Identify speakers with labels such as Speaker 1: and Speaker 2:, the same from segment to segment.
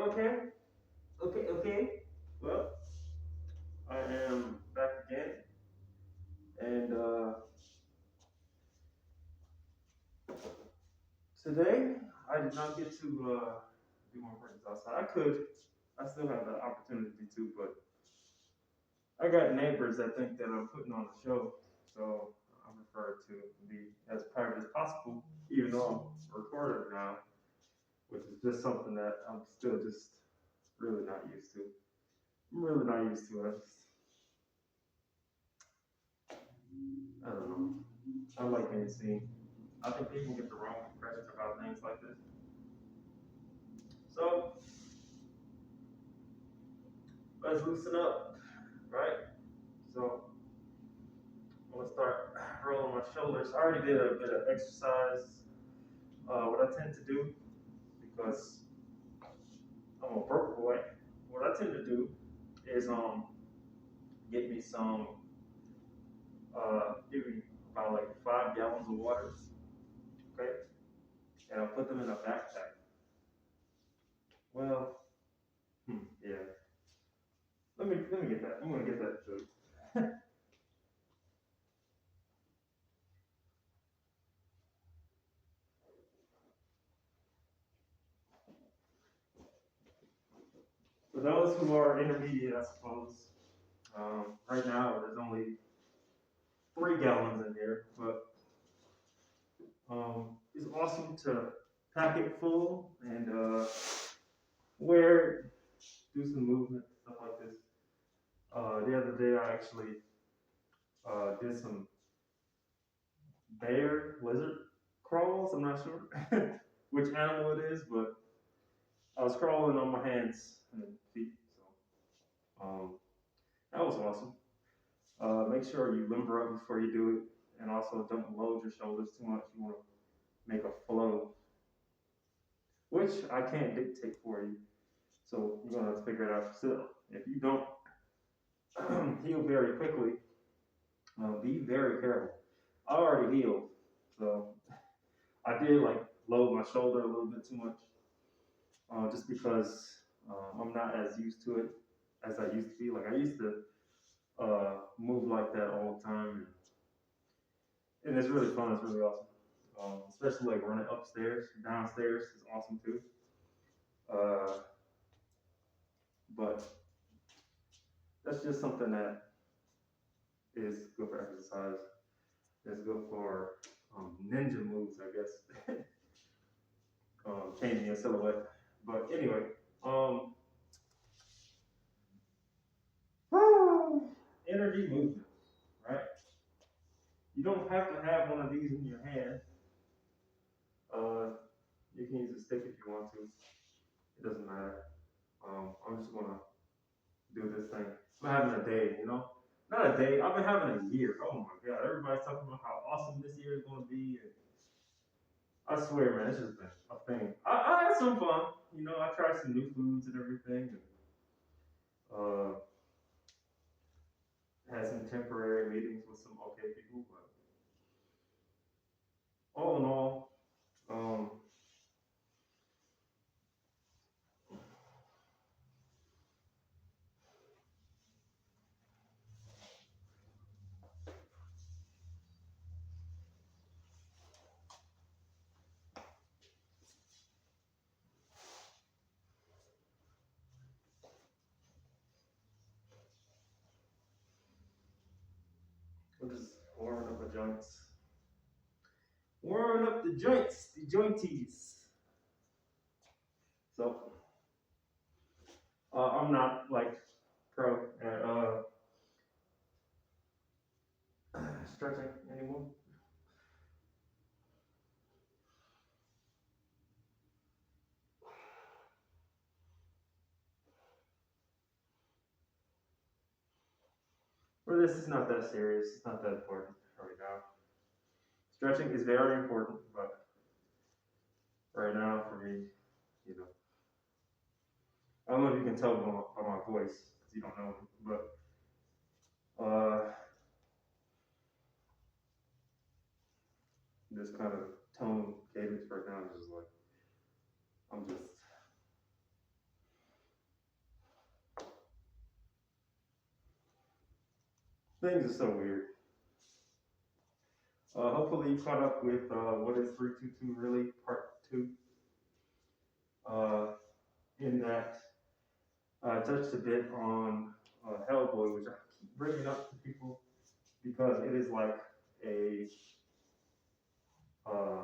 Speaker 1: Okay. Well, I am back again, and today I did not get to do my practice outside. I could, I still have the opportunity to, but I got neighbors that think that I'm putting on a show, so I prefer to be as private as possible, even though I'm a recorder now, which is just something that I'm still just really not used to. I'm really not used to it. I don't know. I like being seen. I think people get the wrong impression about things like this. So let's loosen up, right? So I'm gonna start rolling my shoulders. I already did a bit of exercise. What I tend to do, because I'm a broke boy, what I tend to do is get me some, give me about like 5 gallons of water, okay, and I'll put them in a backpack. Well, yeah. Let me get that. I'm gonna get that too. For those who are intermediate, I suppose, right now there's only 3 gallons in here, but it's awesome to pack it full and wear it, do some movement, stuff like this. The other day I actually did some bear lizard crawls. I'm not sure which animal it is, but I was crawling on my hands and feet. So that was awesome. Make sure you limber up before you do it, and also don't load your shoulders too much. You want to make a flow, which I can't dictate for you. So you're gonna have to figure it out yourself. If you don't heal very quickly, be very careful. I already healed, so I did like load my shoulder a little bit too much, just because I'm not as used to it as I used to be. Like I used to move like that all the time, and it's really fun. It's really awesome. Especially like running upstairs, downstairs is awesome too. Uh, but that's just something that is good for exercise. It's good for ninja moves, I guess. Changing your silhouette. But anyway, um, energy movement, right? You don't have to have one of these in your hand. Uh, you can use a stick if you want to. It doesn't matter. I'm just gonna do this thing. I'm having a day, you know? Not a day. I've been having a year. Oh my god! Everybody's talking about how awesome this year is gonna be. And I swear, man, it's just been a thing. I had some fun. You know, I tried some new foods and everything. And, had some temporary meetings with some okay people, but all in all, we're just warming up the joints. Warming up the joints, the jointies. So, I'm not like pro at stretching anymore. For this, it's not that serious. It's not that important right now. Stretching is very important, but right now for me, you know, I don't know if you can tell by my voice because you don't know me, but this kind of tone cadence right now is just like I'm just Things are so weird. Hopefully you caught up with what is 322 really part two. Uh, in that I touched a bit on Hellboy, which I keep bringing up to people because it is like a uh,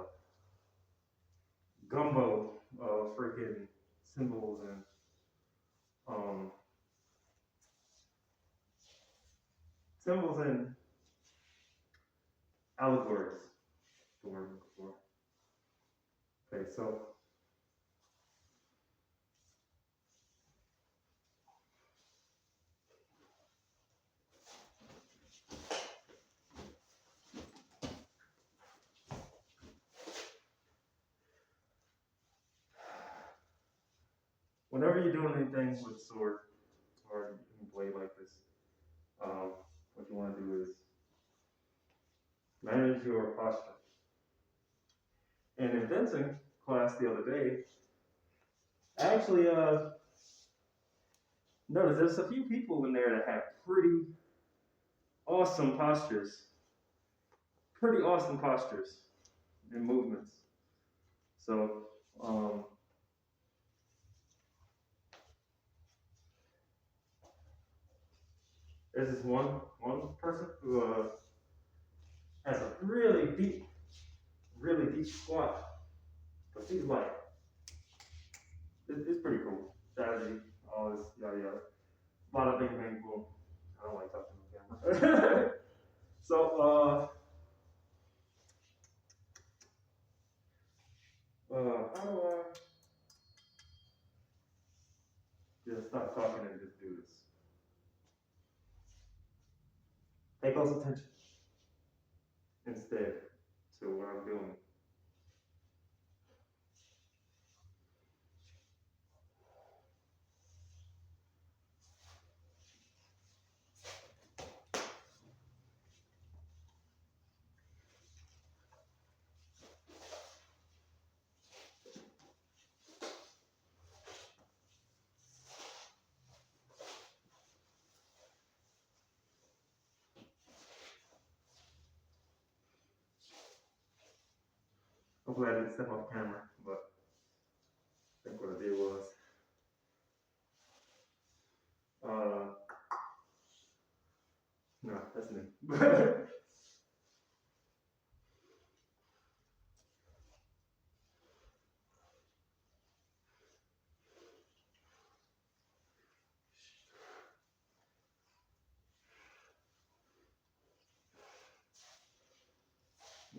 Speaker 1: gumbo of freaking symbols and um, symbols and allegories. The word before. Okay, so whenever you're doing anything with sword or blade like this, what you want to do is manage your posture. And in fencing class the other day, I actually noticed there's a few people in there that have pretty awesome postures, and movements. So there's this one person who has a really deep squat, but she's like, it's pretty cool. Strategy, all this yada yada. A lot of bing bang boom. I don't like talking on camera. So how do I just stop talking and just do this? Pay close attention instead to what I'm doing. Hopefully I didn't step off camera, but I think what I did was no, that's me.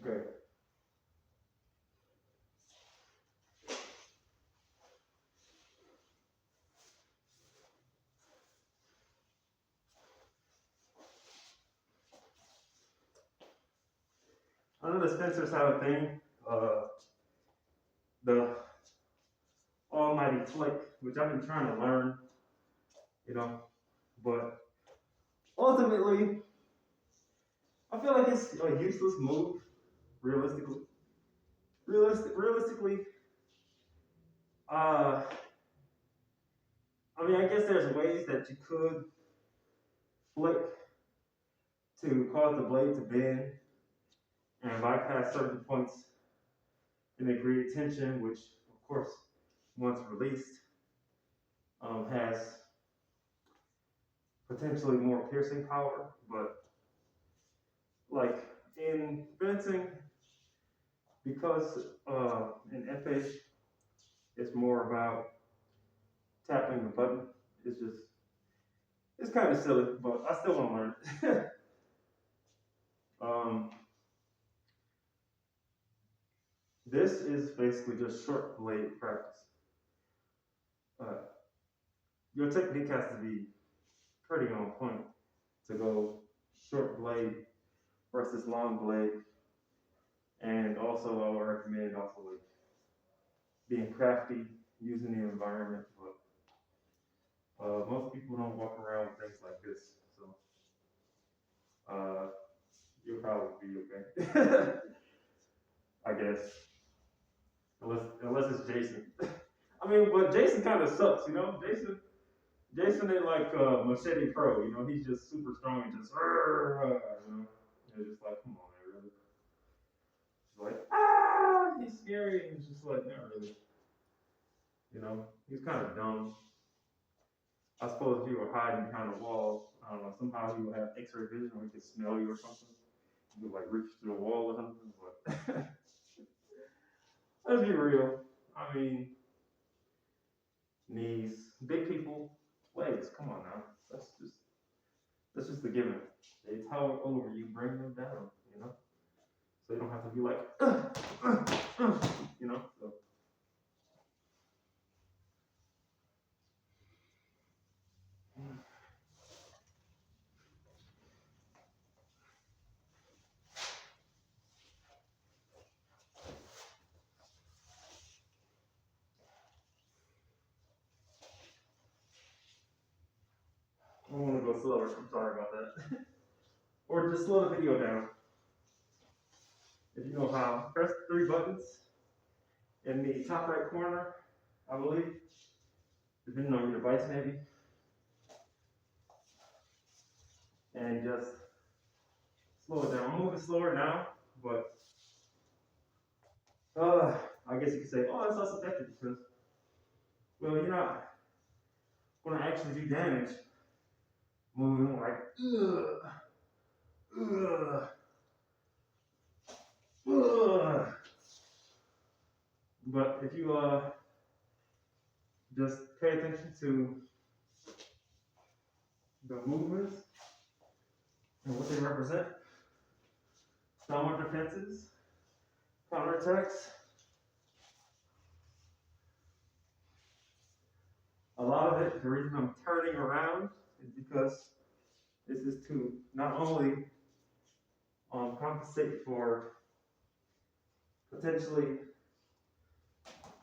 Speaker 1: Okay. I know the Spencers have a thing, the almighty flick, which I've been trying to learn, but ultimately, I feel like it's a useless move, realistically. Realistically, uh, I mean, I guess there's ways that you could flick to cause the blade to bend and bypass certain points and then create tension, which, of course, once released, has potentially more piercing power. But like in fencing, because in FH, it's more about tapping the button. It's kind of silly, but I still want to learn it. This is basically just short blade practice. Your technique has to be pretty on point to go short blade versus long blade. And also, I would recommend also like being crafty, using the environment. But most people don't walk around with things like this, so you'll probably be okay. I guess, unless it's Jason. I mean, but Jason kind of sucks, Jason Jason ain't like Machete Pro, you know, he's just super strong and just, you know, and just like, come on, man, really? He's like, he's scary, and it's just like, not really, you know, he's kind of dumb. I suppose if you were hiding behind a wall, I don't know, somehow he would have X-ray vision or he could smell you or something. He would like reach through the wall or something, but let's be real. I mean, knees, big people, legs, come on now. That's just the given. They tower over you, bring them down, you know? So you don't have to be like, you know? So I want to go slower. I'm sorry about that. Or just slow the video down. If you know how, press 3 buttons in the top right corner, I believe, depending on your device maybe, and just slow it down. I'm moving slower now, but I guess you could say, oh, that's less effective because, well, you're not going to actually do damage moving like, ugh, ugh. But if you just pay attention to the movements and what they represent, downward defenses, counterattacks. A lot of it, the reason I'm turning around is because this is to not only compensate for potentially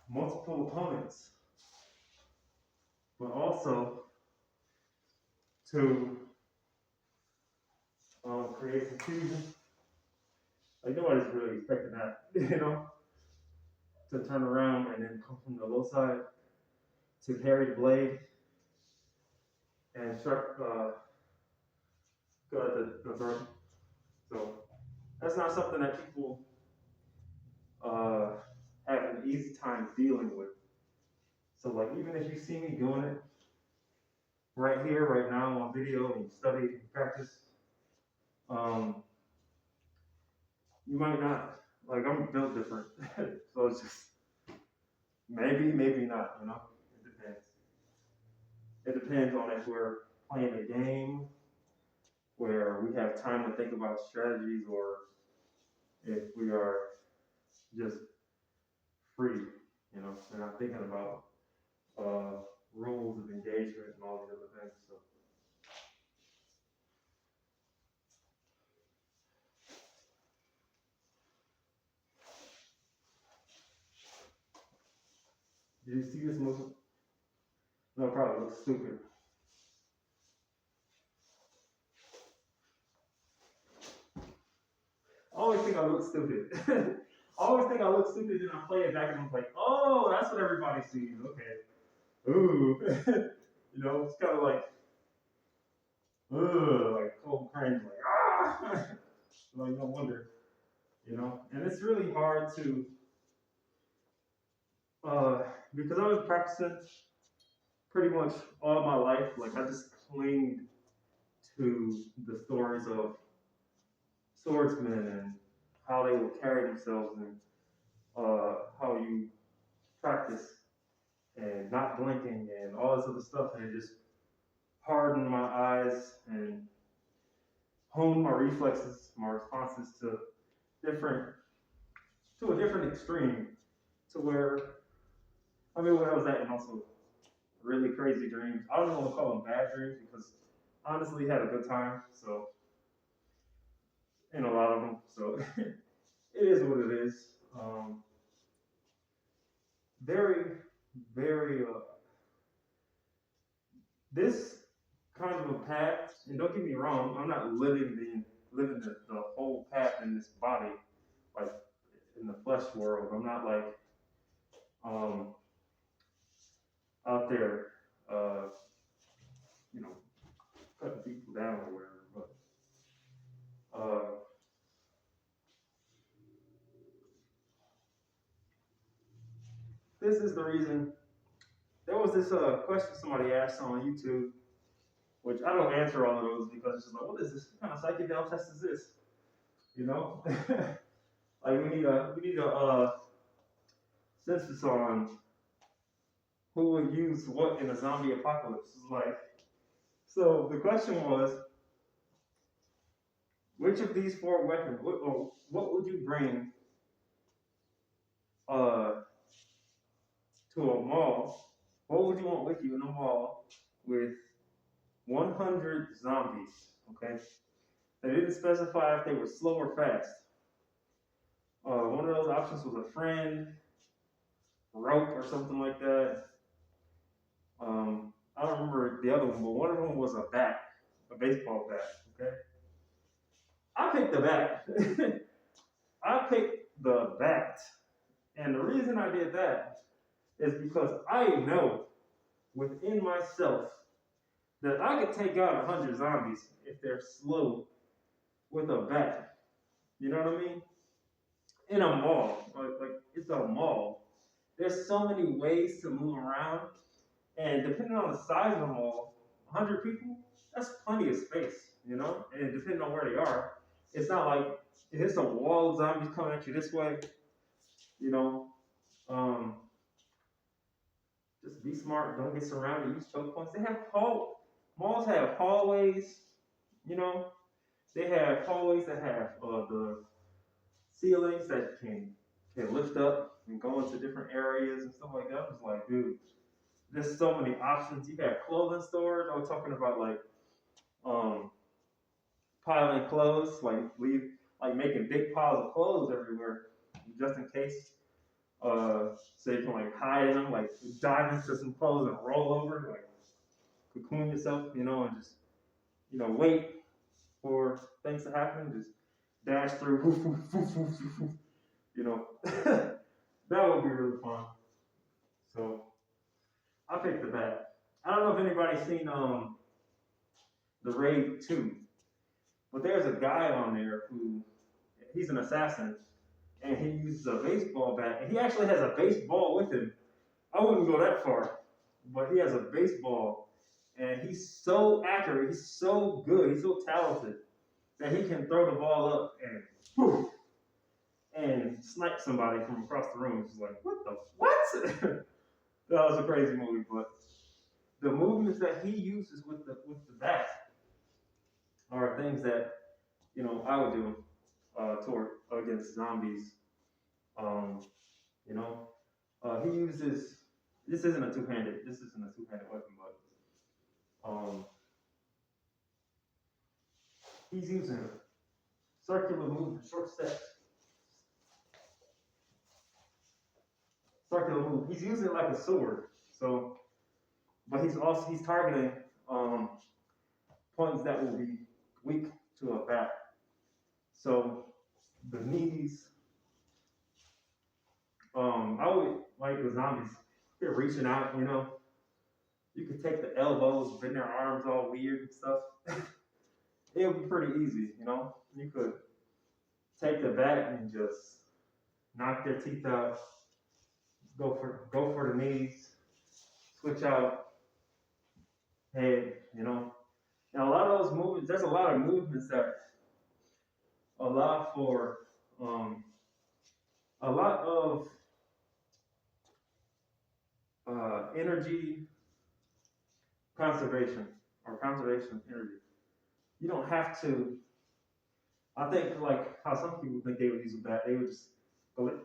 Speaker 1: multiple opponents, but also to create confusion. Like nobody's really expecting that, you know, to turn around and then come from the low side to carry the blade and sharp go at the throat. So that's not something that people uh, have an easy time dealing with. So like even if you see me doing it right here, right now on video, and you study and practice, you might not, like I'm built different. So it's just maybe not, you know? It depends. It depends on if we're playing a game where we have time to think about strategies or if we are just free, you know, we're not thinking about rules of engagement and all these other things. So did you see this movie? No, it probably looks stupid. I always think I look stupid. I always think I look stupid, then I play it back and I'm like, oh, that's what everybody sees. Okay. Ooh. You know, it's kind of like, like cold cringe, like, like no wonder, you know. And it's really hard to, because I've been practicing pretty much all my life. Like I just cling to the stories of swordsmen and how they will carry themselves and how you practice and not blinking and all this other stuff, and it just hardened my eyes and honed my reflexes, my responses to different, to a different extreme, to where I mean, where I was at, and also really crazy dreams. I don't want to call them bad dreams because honestly had a good time. So in a lot of them, so it is what it is. Very, very. This kind of a path, and don't get me wrong, I'm not living the whole path in this body, like in the flesh world. I'm not like um, out there you know, cutting people down or whatever. But uh, this is the reason. There was this question somebody asked on YouTube, which I don't answer all of those because it's just like, what is this? What kind of psychedelic test is this? You know, like we need a census on who would use what in a zombie apocalypse. It's like, so the question was, which of these four weapons, what would you bring uh, to a mall? What would you want with you in a mall with 100 zombies? Okay, they didn't specify if they were slow or fast. One of those options was a friend, rope, or something like that. I don't remember the other one, but one of them was a bat, a baseball bat. Okay, I picked the bat. I picked the bat, and the reason I did that is because I know within myself that I could take out 100 zombies if they're slow with a bat. You know what I mean? In a mall, like it's a mall. There's so many ways to move around, and depending on the size of the mall, 100 people, that's plenty of space, you know? And depending on where they are, it's not like if it's a wall of zombies coming at you this way, you know? Um, just be smart, don't get surrounded, use choke points. Malls have hallways, you know? They have hallways that have the ceilings that can lift up and go into different areas and stuff like that. I was like, dude, there's so many options. You have clothing stores. I was talking about like um, piling clothes, like making big piles of clothes everywhere, just in case. So you can like hide in them, like dive into some clothes and roll over, like cocoon yourself, you know, and just wait for things to happen. Just dash through, woof, woof, woof, woof, woof, woof, you know. That would be really fun. So I picked the bat. I don't know if anybody's seen the Raid 2, but there's a guy on there who he's an assassin and he uses a baseball bat and he actually has a baseball with him. I wouldn't go that far, but he has a baseball and he's so accurate, he's so good, he's so talented that he can throw the ball up and poof, and snipe somebody from across the room. It's like, what the what? That was a crazy movie, but the movements that he uses with the bat are things that I would do toward against zombies. Um, you know, he uses. This isn't a two-handed. This isn't a two-handed weapon, but he's using circular movement, short steps, circular move. He's using it like a sword. So, but he's targeting points that will be weak to a bat. So the knees. I would like the zombies. They're reaching out, You could take the elbows, bend their arms all weird and stuff. It would be pretty easy, You could take the bat and just knock their teeth out. Go for the knees. Switch out head, And a lot of those movements, there's a lot of movements that allow for a lot of energy conservation or conservation of energy. You don't have to. I think like how some people think they would use a bat, they would just go like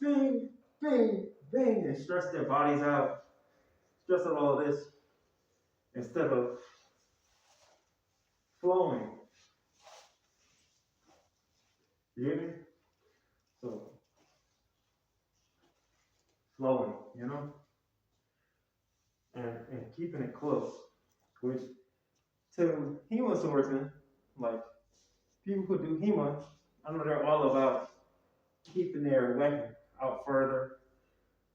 Speaker 1: bing, bing, bing, and stress their bodies out, stress out all of this instead of flowing. You hear me? So flowing, and keeping it close, which to HEMA swordsmen, like people who do HEMA, I know they're all about keeping their weapon out further.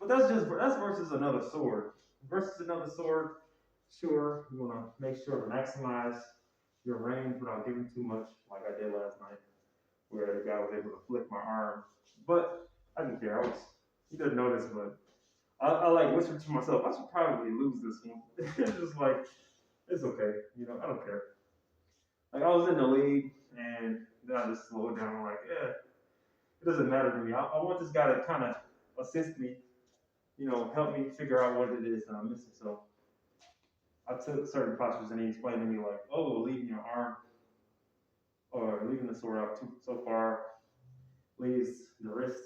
Speaker 1: But that's versus another sword. Versus another sword, sure, you want to make sure to maximize your range without giving too much, like I did last night, where the guy was able to flick my arm. But I didn't care. He didn't notice, but I like whispered to myself, I should probably lose this one. It's just like, it's okay. I don't care. Like, I was in the league, and then I just slowed down. I'm like, yeah, it doesn't matter to me. I want this guy to kind of assist me, help me figure out what it is that I'm missing. So I took certain postures, and he explained to me, like, oh, leaving your arm or leaving the sword out so far leaves the wrist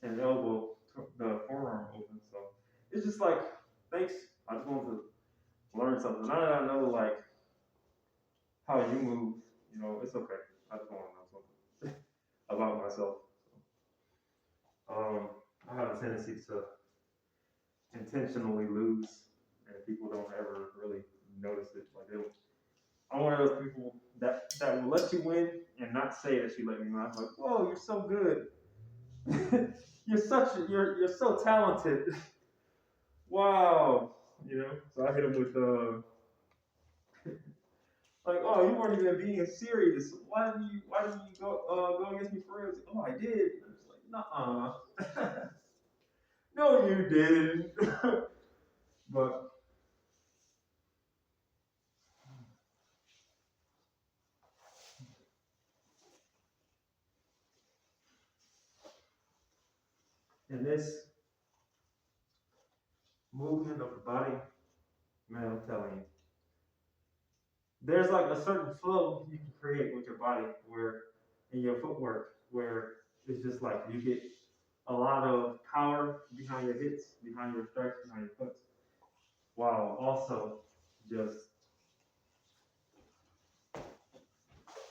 Speaker 1: and elbow, the forearm open. So it's just like, thanks. I just wanted to learn something. Now that I know, like, how you move, it's okay. I just want to know something about myself. I have a tendency to intentionally lose, and people don't ever really notice it. Like, I'm one of those people that will let you win and not say that you let me win. I'm like, whoa, you're so good. You're so talented. Wow. So I hit him with like, oh, you weren't even being serious. Why did you go against me for real? Oh, I did. I was like, nuh-uh. No, you didn't. But in this movement of the body, man, I'm telling you, there's like a certain flow you can create with your body where in your footwork where it's just like you get a lot of power behind your hits, behind your strikes, behind your foots, while also just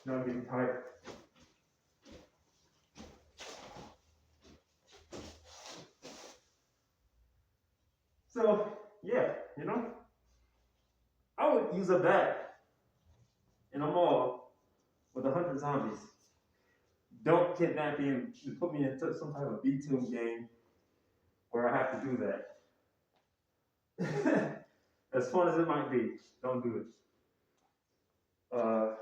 Speaker 1: not getting tired. So yeah, I would use a bat in a mall with 100 zombies. Don't kidnap me and put me into some type of B-tune game where I have to do that. As fun as it might be, don't do it. Uh,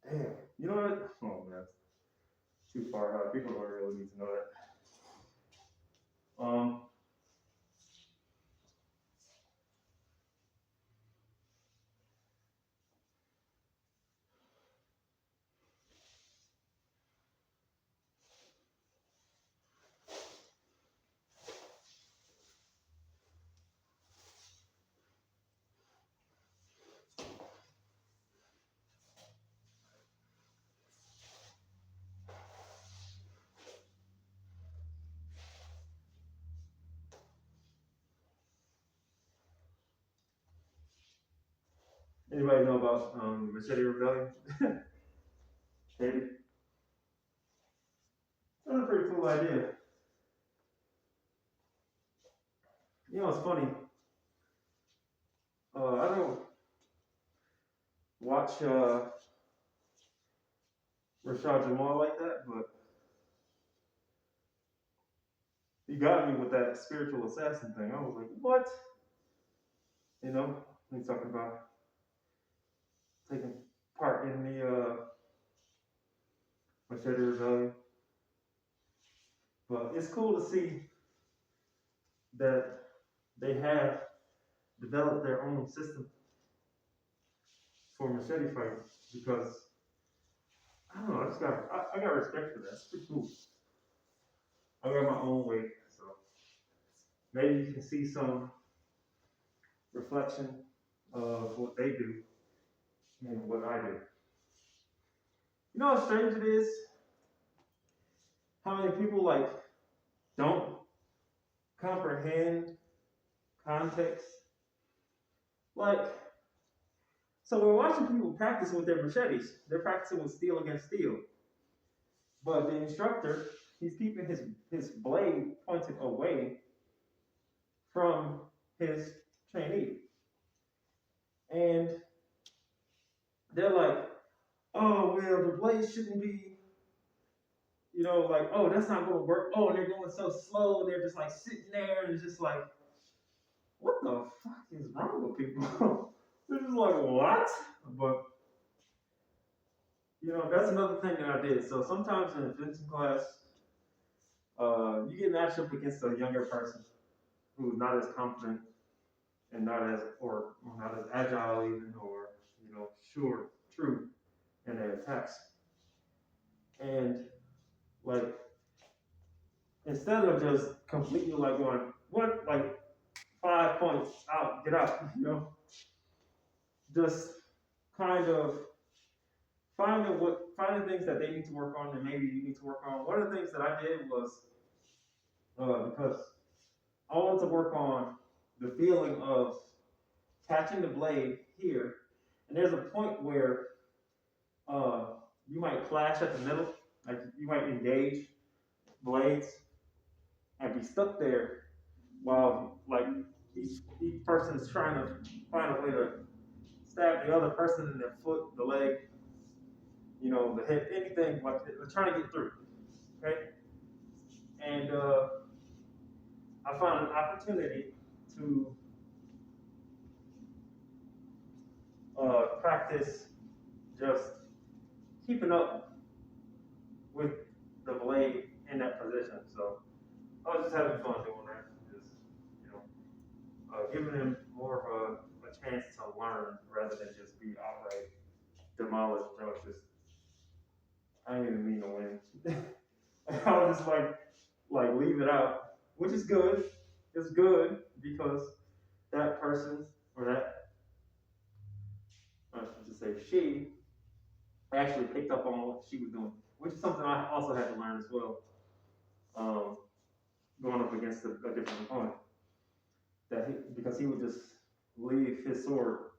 Speaker 1: damn, you know what? Oh man, too far out. People don't really need to know that. Anybody know about Machete Rebellion? Maybe. That's a pretty cool idea. It's funny. I don't watch Rashad Jamal like that, but he got me with that spiritual assassin thing. I was like, what? He's talking about taking part in the Machete Rebellion. But it's cool to see that they have developed their own system for machete fighting because I don't know, I got respect for that. It's pretty cool. I got my own way, so maybe you can see some reflection of what they do and what I do. You know how strange it is? How many people like don't comprehend context? Like, so we're watching people practice with their machetes. They're practicing with steel against steel. But the instructor, he's keeping his blade pointed away from his trainee. And they're like, oh, well, the blade shouldn't be, like, oh, that's not going to work. Oh, and they're going so slow, and they're just like sitting there, and it's just like, what the fuck is wrong with people? They're just like, what? But that's another thing that I did. So sometimes in a fencing class, you get matched up against a younger person who's not as confident and not as or not as agile even or sure true in their attacks. And like instead of just completely like going what like 5 points out, get out, just kind of finding things that they need to work on and maybe you need to work on. One of the things that I did was because I wanted to work on the feeling of catching the blade here, and there's a point where uh, you might clash at the middle, like you might engage blades and be stuck there while like each person is trying to find a way to stab the other person in the foot, the leg, the head, anything like they're trying to get through. Okay, and I found an opportunity to practice just keeping up with the blade in that position. So I was just having fun doing that, just giving them more of a chance to learn rather than just be outright demolished. I didn't even mean to win. I was just like leave it out, which is good. It's good because that person or that I should just say she actually picked up on what she was doing, which is something I also had to learn as well. Going up against a different opponent, because he would just leave his sword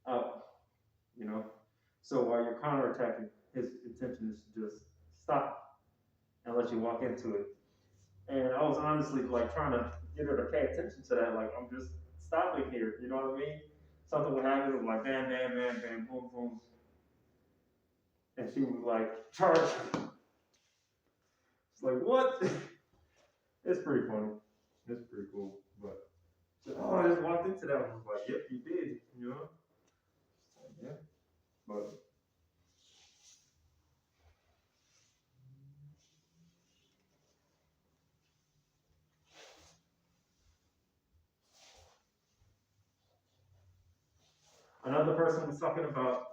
Speaker 1: out, you know. So while you're counterattacking, his intention is to just stop and let you walk into it. And I was honestly like trying to get her to pay attention to that. Like I'm just stopping here, you know what I mean? Something would happen, it was like bam, bam, bam, bam, boom, boom, and she would like charge. It's like what? It's pretty funny. It's pretty cool. But I just walked into that and was like, yep, you did, Yeah. But another person was talking about,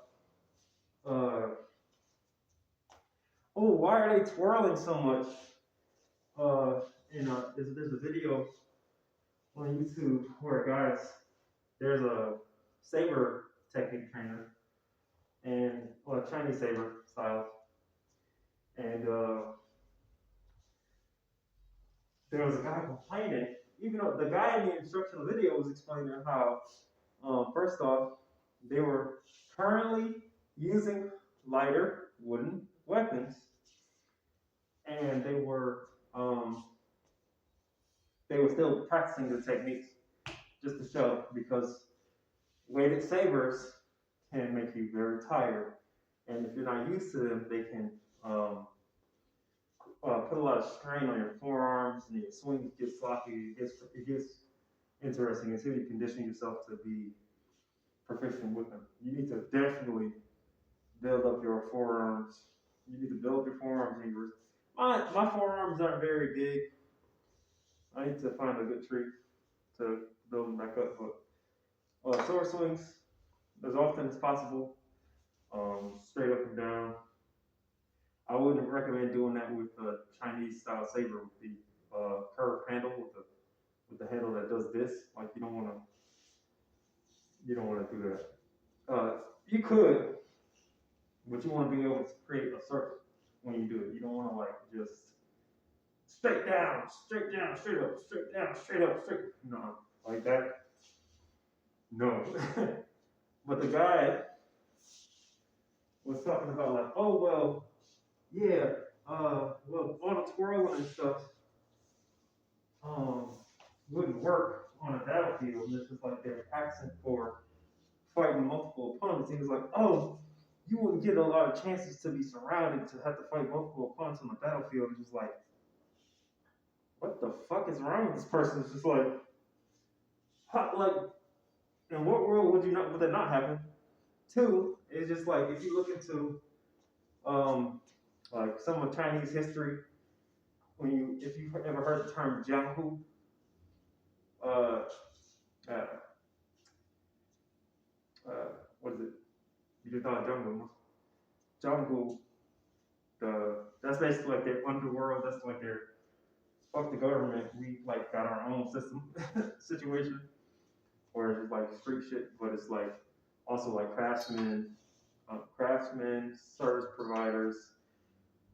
Speaker 1: why are they twirling so much? There's a video on YouTube where there's a saber technique trainer and Chinese saber style, and there was a guy complaining, even though the guy in the instructional video was explaining how, first off, they were currently using lighter wooden weapons, and they were still practicing the techniques just to show, because weighted sabers can make you very tired, and if you're not used to them, they can put a lot of strain on your forearms, and your swings get sloppy. It gets interesting until you condition yourself to be proficient with them. You need to definitely build up your forearms. You need to build your forearms and your. My forearms aren't very big. I need to find a good trick to build them back up. But sword swings as often as possible, straight up and down. I wouldn't recommend doing that with the Chinese style saber with the curved handle with the handle that does this. Like you don't want to do that. You could, but you want to be able to create a circle when you do it. You don't want to like just straight down, straight down, straight up, straight down, straight up, straight. No, like that. No. But the guy was talking about like, oh well, yeah, well all the twirling and stuff wouldn't work on a battlefield. It's just like they're practicing for fighting multiple opponents. He was like, oh, you wouldn't get a lot of chances to be surrounded to have to fight multiple opponents on the battlefield. And just like, what the fuck is wrong with this person? It's just like, Like, in what world would that not happen? Two, it's just like if you look into like some of Chinese history, if you've ever heard the term jianghu, uh, uh, what is it? You just thought jungle. Jungle, that's basically like their underworld. That's like their fuck the government. We like got our own system situation where it's like street shit, but it's like also like craftsmen, service providers,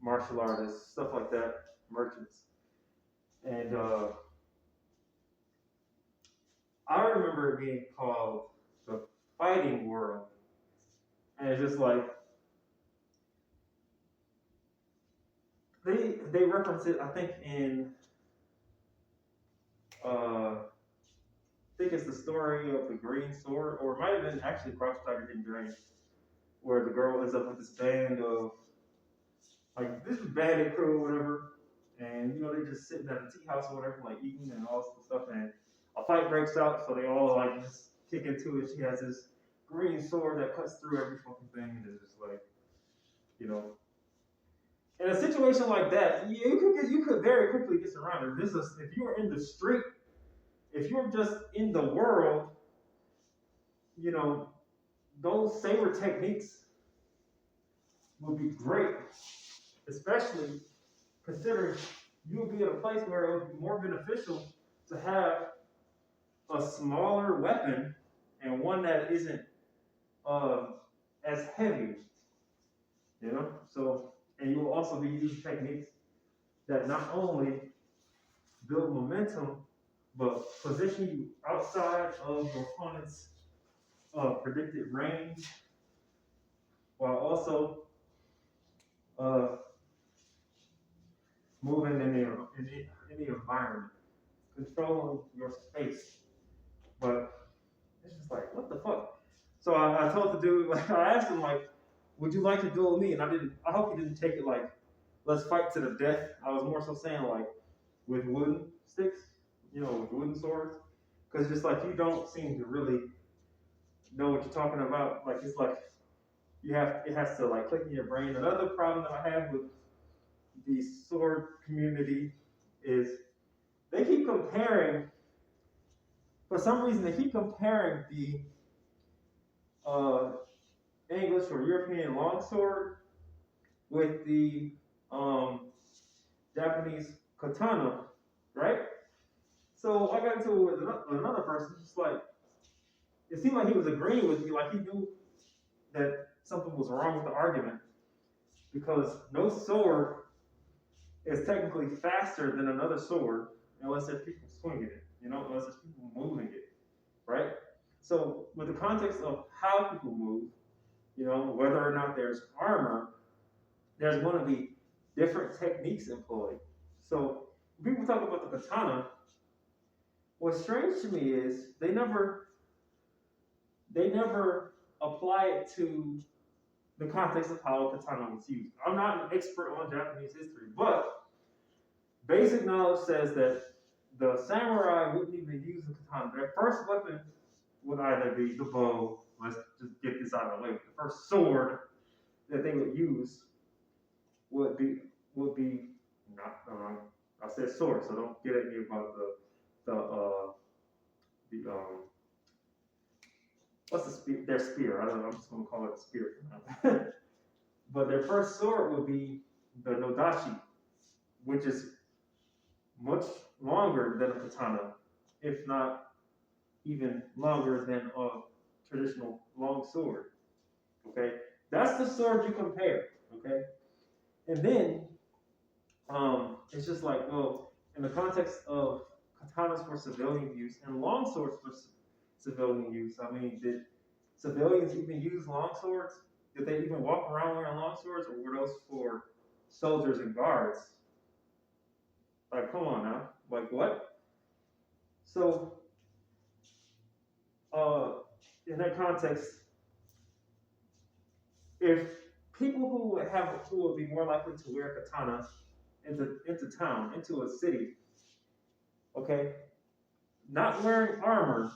Speaker 1: martial artists, stuff like that, merchants. And I remember it being called the fighting world. And it's just like they reference it, I think I think it's the story of the Green Sword, or it might have been actually Cross Tiger Hidden Dragon, where the girl ends up with this band of like this bandit crew or whatever, and they're just sitting at a tea house or whatever, like eating and all this stuff, and a fight breaks out, so they all like just kick into it. She has this green sword that cuts through every fucking thing, and it's just like, you know, in a situation like that, you could very quickly get surrounded. If you were in the street, if you're just in the world, you know, those saber techniques would be great, especially considering you would be in a place where it would be more beneficial to have a smaller weapon and one that isn't uh, as heavy, So, and you will also be using techniques that not only build momentum, but position you outside of your opponent's predicted range, while also uh, moving in the environment, controlling your space. But it's just like, what the fuck? So I told the dude, like, I asked him, like, would you like to duel me? And I hope he didn't take it like, let's fight to the death. I was more so saying, like, with wooden sticks, with wooden swords. Because just like, you don't seem to really know what you're talking about. Like, it's like, it has to, like, click in your brain. Another problem that I have with the sword community is they keep comparing, for some reason, they keep comparing the uh, English or European longsword with the Japanese katana, right? So I got into it with another person, just like, it seemed like he was agreeing with me, like he knew that something was wrong with the argument, because no sword is technically faster than another sword unless there's people swinging it, unless there's people moving it, right? So with the context of how people move, whether or not there's armor, there's going to be different techniques employed. So when people talk about the katana, what's strange to me is they never apply it to the context of how a katana was used. I'm not an expert on Japanese history, but basic knowledge says that the samurai wouldn't even use the katana. Their first weapon would either be the bow. Let's just get this out of the way. The first sword that they would use would be not. I said sword, so don't get at me about the what's the spear? Their spear. I don't know. I'm just gonna call it a spear for now. But their first sword would be the nodashi, which is much longer than a katana, if not even longer than a traditional long sword. Okay, that's the sword you compare. Okay, and then it's just like, well, in the context of katanas for civilian use and long swords for civilian use, I mean, did civilians even use long swords? Did they even walk around wearing long swords, or were those for soldiers and guards? Like, come on now, like what? So, in that context, if people who would be more likely to wear katana into town, into a city, okay, not wearing armor,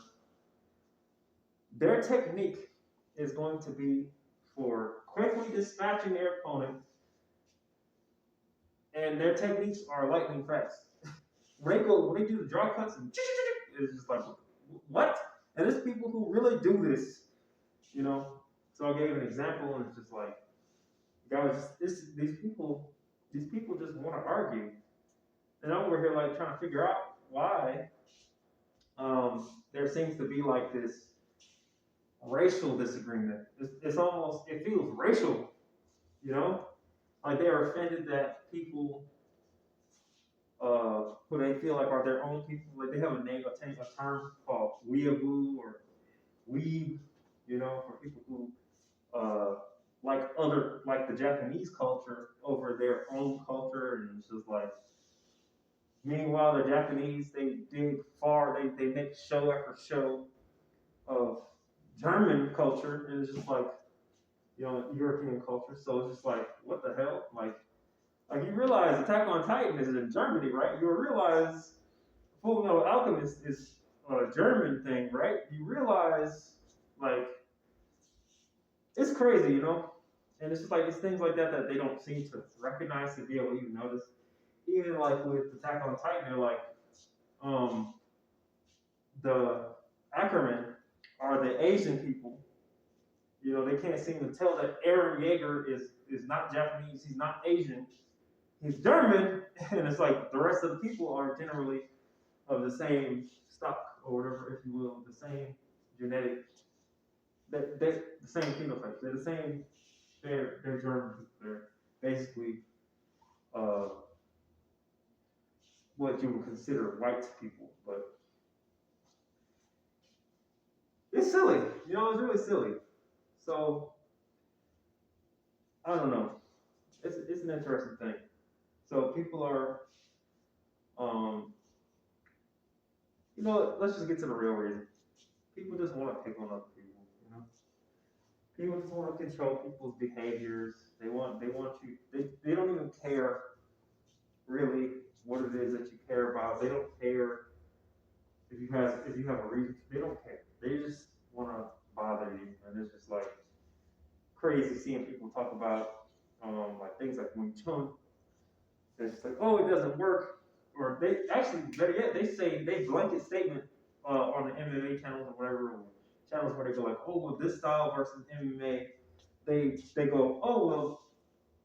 Speaker 1: their technique is going to be for quickly dispatching their opponent, and their techniques are lightning fast. When they do the draw cuts, and it's just like, what? And there's people who really do this, you know. So I gave an example, and it's just like, guys, these people just want to argue, and I'm over here like trying to figure out why there seems to be like this racial disagreement. It's almost, it feels racial, you know, like they are offended that people who they feel like are their own people, like they have a name, a term called weeaboo or weeb, you know, for people who like the Japanese culture over their own culture, and it's just like, meanwhile the Japanese, they dig far, they make show after show of German culture, and it's just like, you know, European culture. So it's just like, what the hell? Like you realize Attack on Titan is in Germany, right? You realize Full Metal Alchemist is a German thing, right? You realize, like, it's crazy, you know? And it's just like, it's things like that that they don't seem to recognize, to be able to even notice. Even like with Attack on Titan, they're like, um, the Ackerman are the Asian people. You know, they can't seem to tell that Aaron Yeager is not Japanese, he's not Asian, he's German, and it's like the rest of the people are generally of the same stock or whatever, if you will, the same genetic, they're the same phenotype. They're the same. They're German. They're basically uh, what you would consider white people, but it's silly. You know, it's really silly. So I don't know. It's an interesting thing. So people are, um, you know, let's just get to the real reason. People just want to pick on other people. You know, people just want to control people's behaviors. They want you. They don't even care really what it is that you care about. They don't care if you have a reason. They don't care. They just want to bother you, and it's just like crazy seeing people talk about like things like Wing Chun. It's just like, oh, it doesn't work, or they actually better yet, they blanket statement on the MMA channels or whatever, or channels where they go like, oh, well, this style versus MMA. They go, oh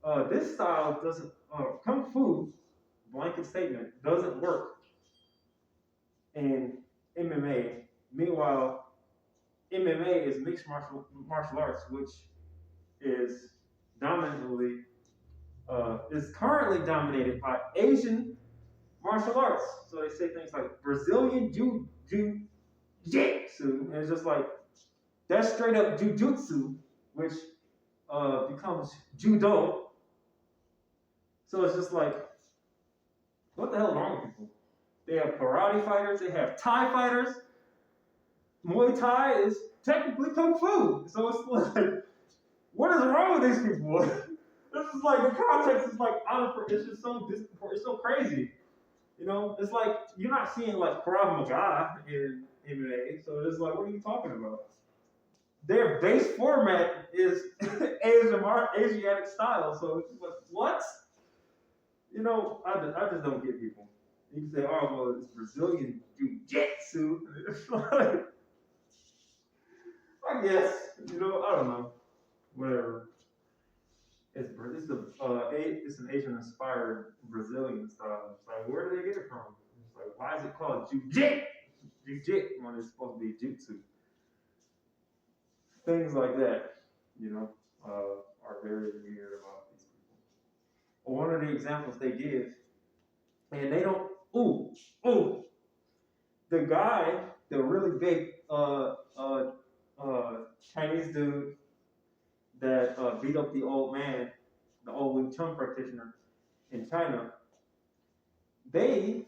Speaker 1: well, this style doesn't kung fu blanket statement doesn't work in MMA. Meanwhile, MMA is mixed martial arts, which is dominantly is currently dominated by Asian martial arts. So they say things like Brazilian jujitsu, and it's just like that's straight up jujutsu, which becomes judo. So it's just like, what the hell is wrong with people? They have karate fighters, they have Thai fighters. Muay Thai is technically kung fu. So it's like, what is wrong with these people? This is like, the context is like out of, it's just so it's so crazy. You know, it's like you're not seeing like Krav Maga in MMA, so it's like, what are you talking about? Their base format is Asiatic style, so it's like, what? You know, I just don't get people. You can say, oh well, it's Brazilian jiu-jitsu. It's like, I guess, you know, I don't know, whatever. It's an Asian inspired Brazilian style. It's like, where do they get it from? It's like, why is it called jiu-jit when it's supposed to be jutsu? Things like that, you know, are very weird about these people. One of the examples they give, and they don't. Ooh, the guy, the really big uh, Chinese dude that beat up the old man, the old Wing Chun practitioner in China, they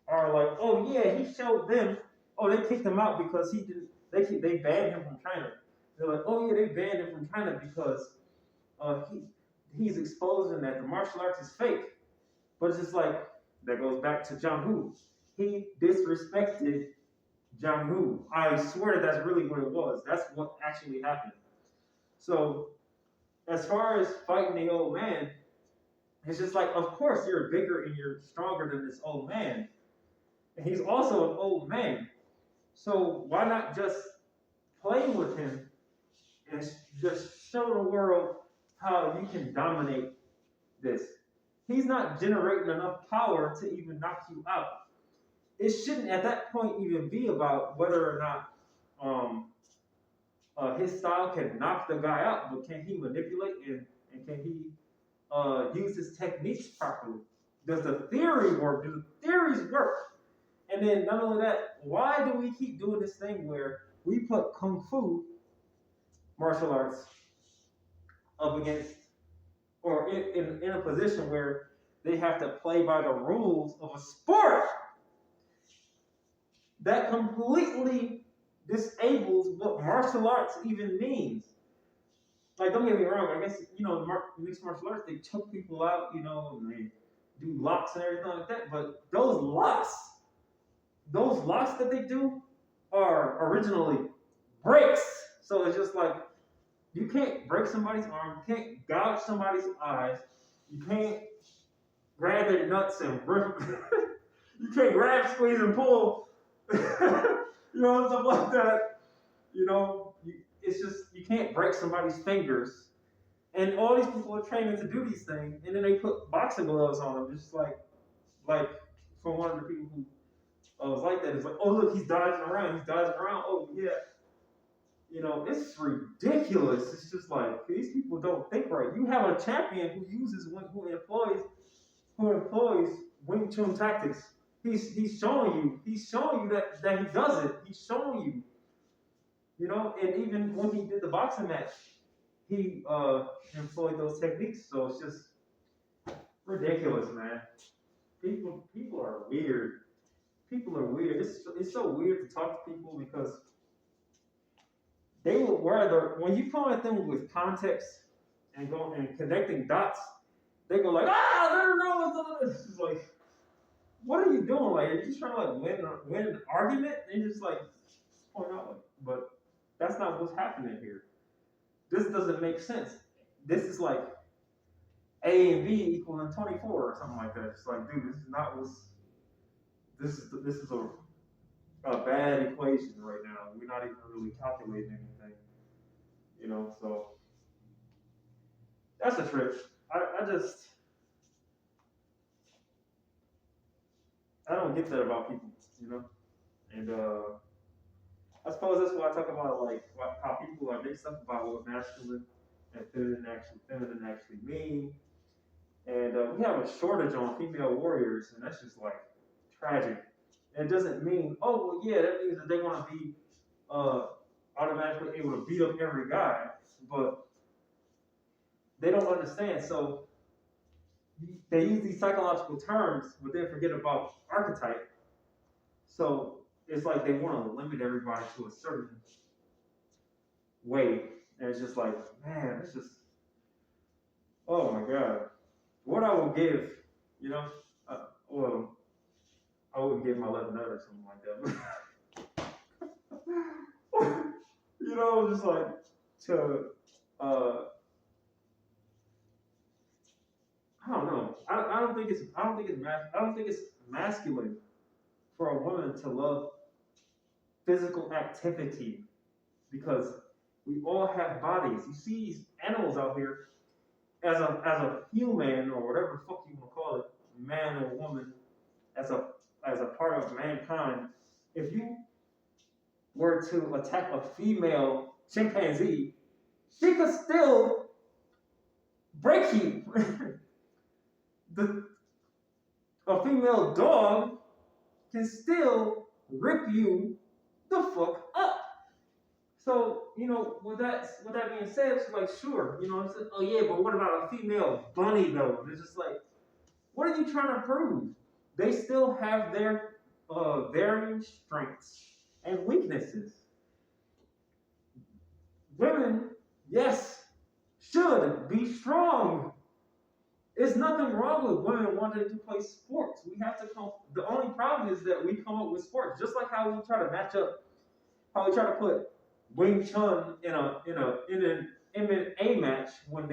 Speaker 1: are like, oh yeah, he showed them. Oh, they kicked him out because he didn't. They banned him from China. They're like, oh yeah, they banned him from China because he's exposing that the martial arts is fake. But it's just like, that goes back to John Woo. He disrespected Jang-Hu. I swear that's really what it was. That's what actually happened. So as far as fighting the old man, it's just like, of course you're bigger and you're stronger than this old man. And he's also an old man. So why not just play with him and just show the world how you can dominate this? He's not generating enough power to even knock you out. It shouldn't at that point even be about whether or not um, his style can knock the guy out, but can he manipulate and can he use his techniques properly? Does the theory work? Do the theories work? And then not only that, why do we keep doing this thing where we put kung fu martial arts up against or in a position where they have to play by the rules of a sport that completely disables what martial arts even means? Like, don't get me wrong. I guess mixed martial arts, they choke people out, and they do locks and everything like that. But those locks that they do are originally breaks. So it's just like you can't break somebody's arm, you can't gouge somebody's eyes, you can't grab their nuts and rip. You can't grab, squeeze, and pull. Stuff like that. It's just you can't break somebody's fingers. And all these people are training to do these things, and then they put boxing gloves on them, just like from one of the people who was like that. It's like, oh look, he's dodging around. Oh yeah, it's ridiculous. It's just like these people don't think right. You have a champion who employs Wing Chun tactics. He's showing you that he does it. He's showing you, and even when he did the boxing match, he employed those techniques. So it's just ridiculous, man. People are weird. People are weird. It's so weird to talk to people because they will rather when you come at them with context and go and connecting dots, they go like, no. It's like, what are you doing? Like, are you just trying to like win an argument? And just like point out, like, but that's not what's happening here. This doesn't make sense. This is like A and B equaling 24 or something like that. It's like, dude, this is not what's. This is a bad equation right now. We're not even really calculating anything. So that's a trip. I don't get that about people. And I suppose that's why I talk about like how people are mixed up about what masculine and feminine actually mean. And we have a shortage on female warriors, and that's just like tragic. And it doesn't mean, oh well, yeah, that means that they want to be automatically able to beat up every guy, but they don't understand. So they use these psychological terms, but then forget about archetype. So it's like they want to limit everybody to a certain way. And it's just like, man, it's just, oh my God. What I would give, well, I wouldn't give my left nut or something like that. Just like to, I don't know. I don't think it's masculine for a woman to love physical activity because we all have bodies. You see these animals out here as a human or whatever the fuck you want to call it, man or woman, as a part of mankind. If you were to attack a female chimpanzee, she could still break you. A female dog can still rip you the fuck up. So, with that being said, it's like, sure, it's like, oh yeah, but what about a female bunny though? And it's just like, what are you trying to prove? They still have their varying strengths and weaknesses. Women, yes, should be strong. There's nothing wrong with women wanting to play sports. We have to come. The only problem is that we come up with sports, just like how we try to match up, how we try to put Wing Chun in an MMA match when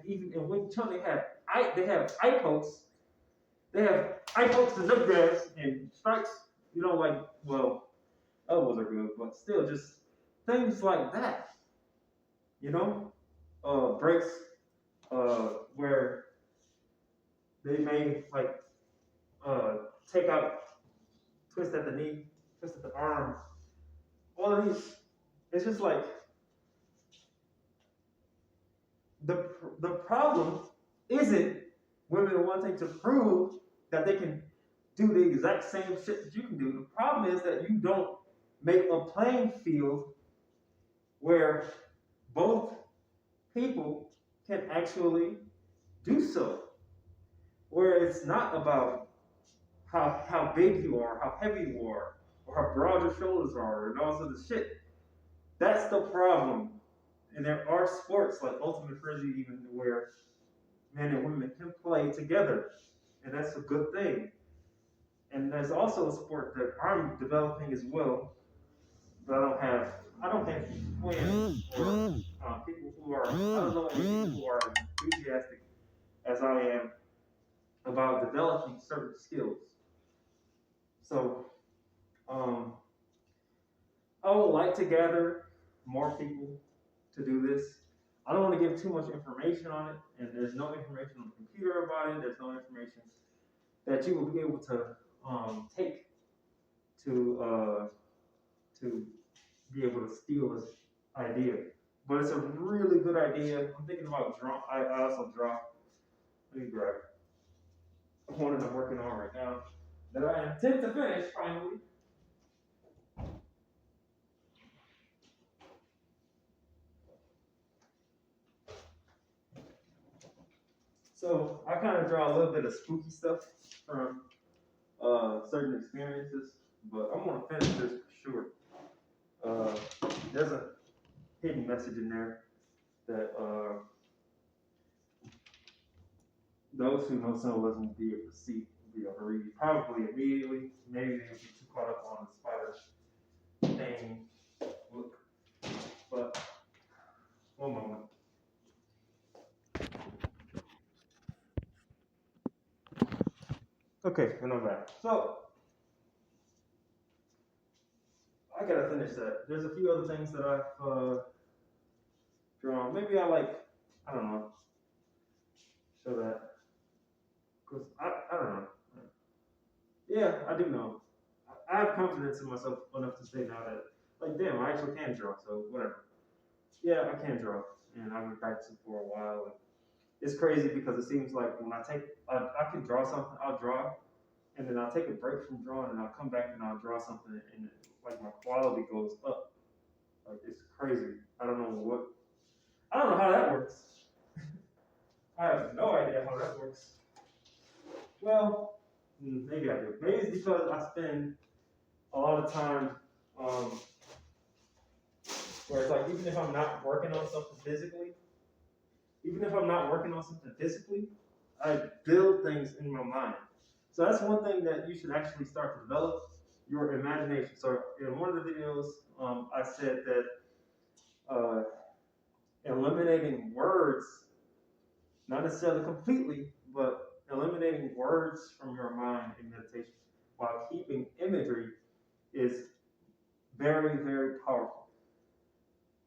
Speaker 1: even in Wing Chun they have eye pokes, they have eye pokes and nut grabs and strikes. Like, well, elbows are good, but still, just things like that. You know, breaks where they may like uh, take out, twist at the knee, twist at the arm. All of these, it's just like the problem isn't women wanting to prove that they can do the exact same shit that you can do. The problem is that you don't make a playing field where both people can actually do so. Where it's not about how big you are, how heavy you are, or how broad your shoulders are, and all this other shit. That's the problem. And there are sports like Ultimate Frisbee even where men and women can play together, and that's a good thing. And there's also a sport that I'm developing as well, but I don't have plans or people who are I don't know any people who are enthusiastic as I am about developing certain skills. So um, I would like to gather more people to do this. I don't want to give too much information on it, and there's no information on the computer about it. There's no information that you will be able to take to be able to steal this idea. But it's a really good idea. I'm thinking about draw. I also draw. Let me grab one that I'm working on right now that I intend to finish finally. So I kind of draw a little bit of spooky stuff from certain experiences, but I'm gonna finish this for sure. There's a hidden message in there that those who know symbolism will be able to see, will be able to read probably immediately. Maybe they'll be too caught up on the spider thing. Look, but one moment. Okay, and I'm back. So I gotta finish that. There's a few other things that I've drawn. Maybe I don't know, show that. Because I don't know. Yeah, I do know. I have confidence in myself enough to say now that, like, damn, I actually can draw, so whatever. Yeah, I can draw. And I've been practicing for a while. And it's crazy because it seems like when I can draw something, I'll draw, and then I'll take a break from drawing, and I'll come back and I'll draw something, and like my quality goes up. Like, it's crazy. I don't know how that works. I have no idea how that works. Well, maybe I do. Maybe it's because I spend a lot of time um, where it's like even if I'm not working on something physically, I build things in my mind. So that's one thing that you should actually start to develop your imagination. So in one of the videos, I said that uh, eliminating words, not necessarily completely, but eliminating words from your mind in meditation while keeping imagery is very, very powerful.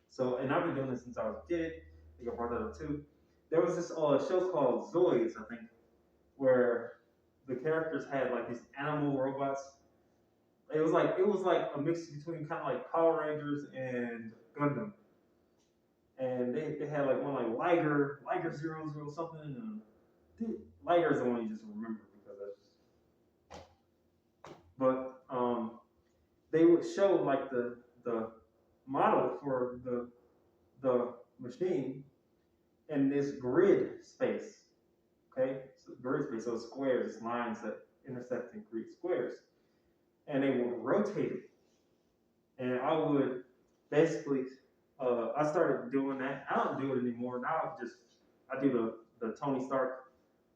Speaker 1: So, and I've been doing this since I was a kid. I think I brought that up too. There was this show called Zoids, I think, where the characters had like these animal robots. It was like a mix between kind of like Power Rangers and Gundam. And they had like one like Liger 00 something. Liger is the one you just remember because that's just. But they would show like the model for the machine in this grid space. Okay, so grid space, so squares, lines that intersect and create squares, and they would rotate it. And I would basically, I started doing that. I don't do it anymore. Now I do the Tony Stark.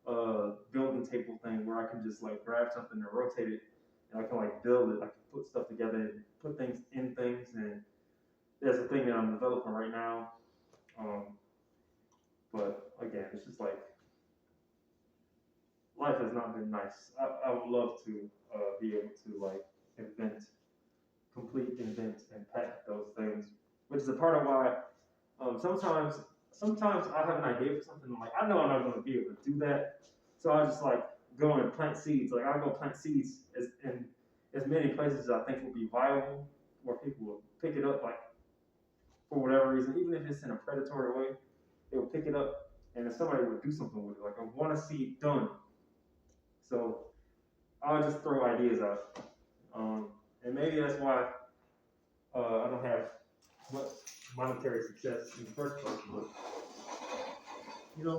Speaker 1: building table thing where I can just like grab something and rotate it, and I can like build it. I can put stuff together and put things in things, and that's the thing that I'm developing right now. Um, but again, it's just like life has not been nice. I would love to be able to like invent, invent, and patent those things, which is a part of why sometimes I have an idea for something. I'm like, I know I'm not going to be able to do that, so I just like go and plant seeds. Like I go plant seeds in as many places as I think will be viable, where people will pick it up, like for whatever reason, even if it's in a predatory way, they will pick it up, and if somebody would do something with it, like I want to see it done. So I'll just throw ideas out, and maybe that's why I don't have much monetary success in the first place. But you know,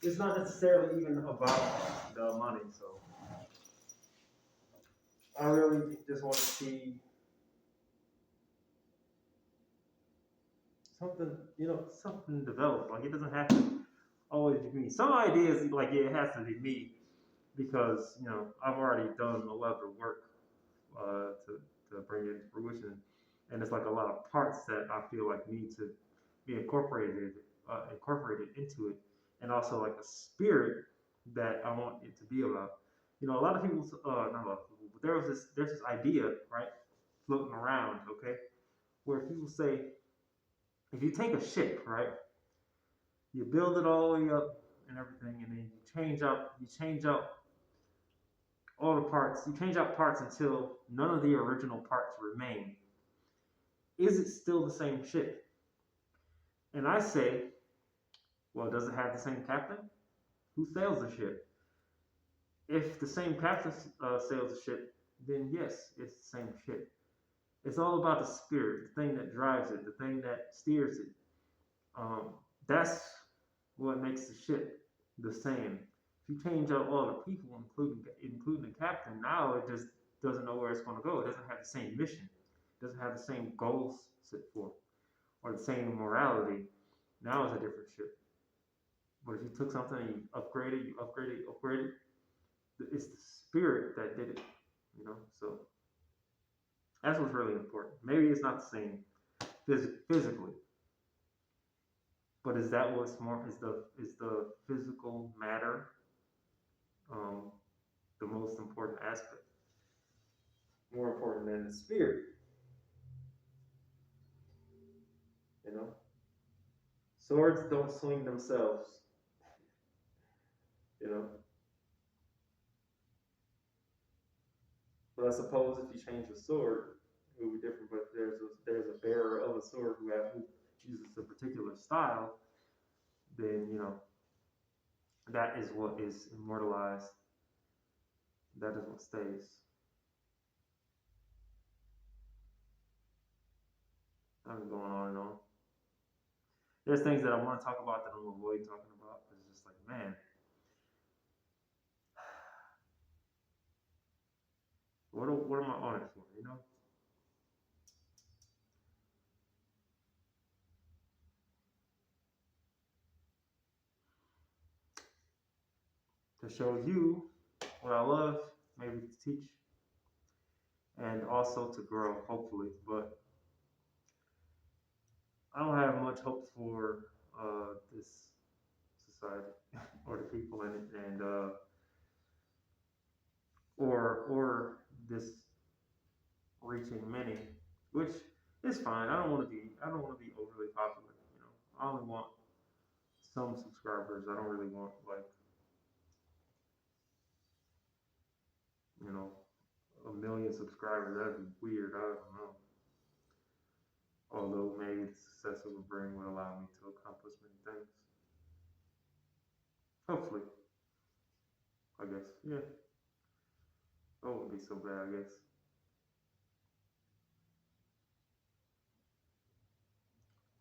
Speaker 1: it's not necessarily even about the money. So I really just want to see something, something develop. Like it doesn't have to always be me. Some ideas, like yeah, it has to be me because I've already done a lot of the work to bring it to fruition, and it's like a lot of parts that I feel like need to be incorporated into it, and also like a spirit that I want it to be about. A lot of people, not a lot of people, but there's this idea, right, floating around, okay, where people say if you take a ship, right, you build it all the way up and everything, and then you change out all the parts, you change out parts until none of the original parts remain. Is it still the same ship? And I say, well, does it have the same captain? Who sails the ship? If the same captain sails the ship, then yes, it's the same ship. It's all about the spirit, the thing that drives it, the thing that steers it. Um, that's what makes the ship the same. If you change out all the people, including the captain, now it just doesn't know where it's going to go. It doesn't have the same mission. It doesn't have the same goals set forth or the same morality. Now it's a different ship. But if you took something and you upgraded, it's the spirit that did it. So that's what's really important. Maybe it's not the same physically, but is that what's more? Is the physical matter um, the most important aspect? More important than the spirit, you know. Swords don't swing themselves, you know. But I suppose if you change the sword, it would be different. But there's a bearer of a sword who uses a particular style, then that is what is immortalized. That is what stays. I'm going on and on. There's things that I want to talk about that I'm avoiding talking about. It's just like, man, what am I on it for? To show you what I love, maybe to teach, and also to grow, hopefully. But I don't have much hope for this society or the people in it, and or this reaching many, which is fine. I don't want to be overly popular. I only want some subscribers. I don't really want like you know 1 million subscribers. That'd be weird. I don't know. Although maybe the success of a brain would allow me to accomplish many things. Hopefully, I guess. Yeah, that wouldn't be so bad. I guess.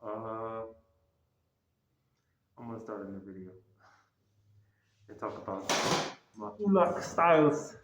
Speaker 1: Uh, I'm gonna start a new video and talk about my ULAK styles.